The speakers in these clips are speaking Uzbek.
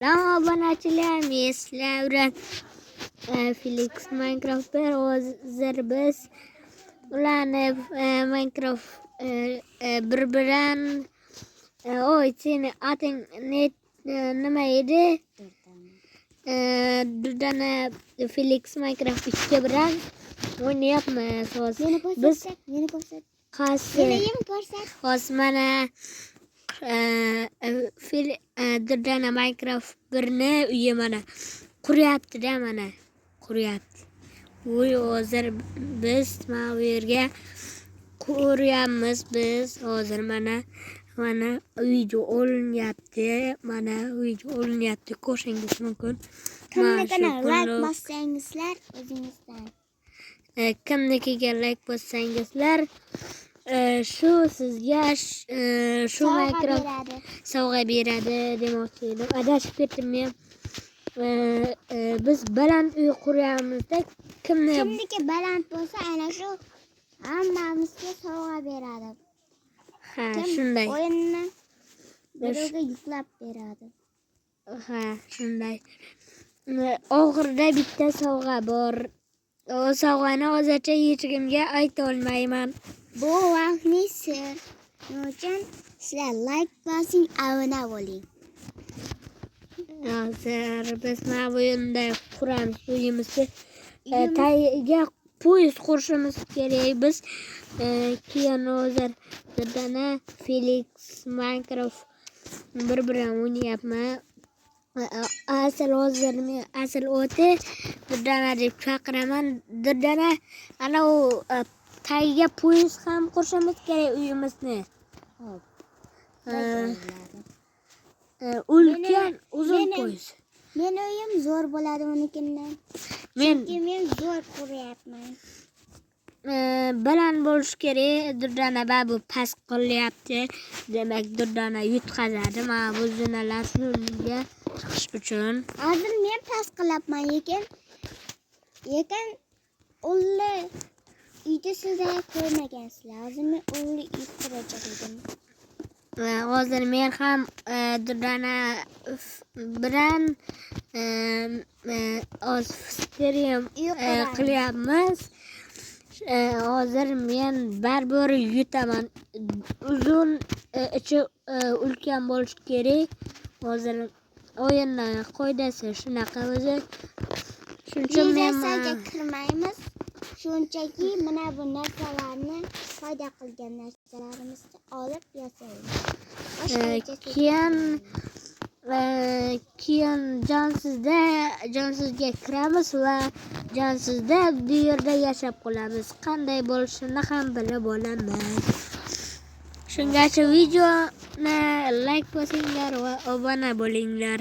Selam obunachilar, men sizlar bilan Felix Minecraft'da hozir biz ularni Minecraft bir-bilan seni ating nima edi? Durdana Felix Minecraft 2 bilan o'ynayapmiz hozir. Biz hozir mana Durdana Minecraft 1ni uyi mana quryapti-da, mana quryapti. Uy hozir biz mana bu yerga quryapmiz. Biz hozir mana uyga olinyapti. Mana uyga olinyapti. Ko'rishingiz mumkin. Kimnikiga like bossangizlar o'zingizdan. Kimnikiga like bossangizlar shu sizga shu Minecraft sovg'a beradi demoqchi edim. Adashib ketdim men. Biz baland uy quryapmiz-da. Kimniki baland bo'lsa, ana shu hammamizga sovg'a beradi. Ha, shunday. O'yinni birovga yuklab beradi. Ha, shunday. Oxirida bitta sovg'a bor. O sovg'ani hozircha hech kimga ayta olmayman. Bu vaqtning sir. Shuning uchun sizlar like bosing, obuna bo'ling. Hozir biz mana bu yerda quramiz uyimizni. Tagiga poyezd qurishimiz kerak. Biz keyin hozir birdana Felix Minecraft bir-bilan o'ynayapman. Asl o'ti Durdana deb chaqiraman. Durdana ana u tagiga poyezd ham qurishimiz kerak uyimizni. Xo'p. Ulkan uzun poyezd. Meni uyim zo'r bo'ladi unikidan. Men zo'r quryapman. baland bo'lish kerak. Durdana bu past qilyapti. Demak Durdana yutqazadi. Mana bu zinalar shunga chiqish uchun. Hozir men past qilyapman, lekin o'g'li uyda sizlar ko'rmagansizlar. Hozir men o'g'li uy qurajak edim. Hozir men ham Durdana bilan stream qilyapmiz. Hozir men baribir yutaman. Uzun ichi ulkan bo'lish kerak. Hozir o'yinni qoidasi shunaqa o'zi. Shuning uchun men kirmaymiz. Shunchaki mana bu narsalarni foyda qilgan narsalarimizni olib yasaymiz. Keyin jonsizga kiramiz va jonsizda bu yerda yashab qolamiz. Qanday bo'lishini ham bilib olamiz. Shungacha videoni like bosinglar va obuna bo'linglar.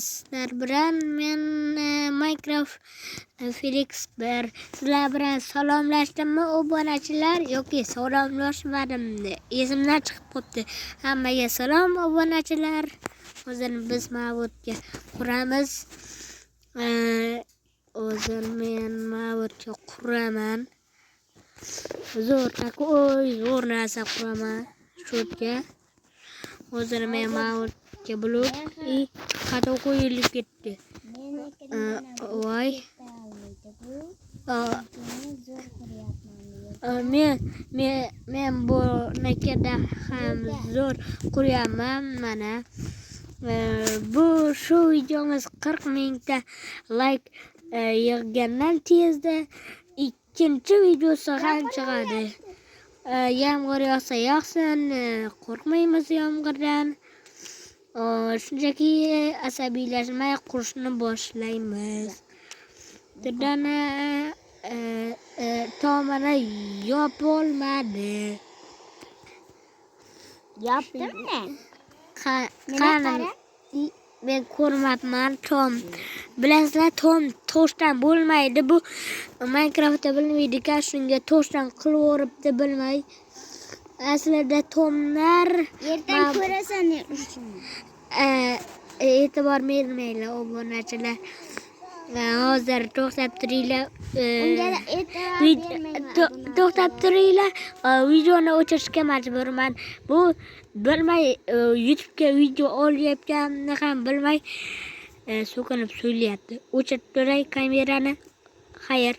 Sizlar bilan men Minecraft Felix sizlar bilan salomlashdimmi obunachilar yoki salomlashmadimmi? Esimdan chiqib qopti. Hammaga salom obunachilar. Hozir biz ma'budga quramiz. Hozir men ma'budga quraman. Zo'r narsa quraman shutga. Hozir men ma'budga blok xato qo'yilib ketdi. Voy. Men bu nakada ham zo'r quryapman mana. Bu shu videomiz 40 mingta like yig'gandan tezda ikkinchi videosi ham chiqadi. Yomg'ir yog'sa yog'sin, qo'rqmaymiz yomg'irdan. Shunchaki asabiylashmay qurishni boshlaymiz. Durdana tomini yopolmadi. Yopdimmi? Qani men ko'rmabman tom. Bilasizlar, tom toshdan bo'lmaydi. Bu Minecraftda bilmaydi-ku, shunga toshdan qilib o'ribdi bilmay. Aslida tomlar yerdan ko'rasan e'tibor bermanglar obunachilar. Hozir to'xtab turinglar. Unga e'tibor bermayman. to'xtab turinglar. Videoni o'chirishga majburman. Bu bilmay YouTube'ga video olyapganini ham bilmay so'kinib so'ylayapti. O'chirib turay kamerani. Xayr.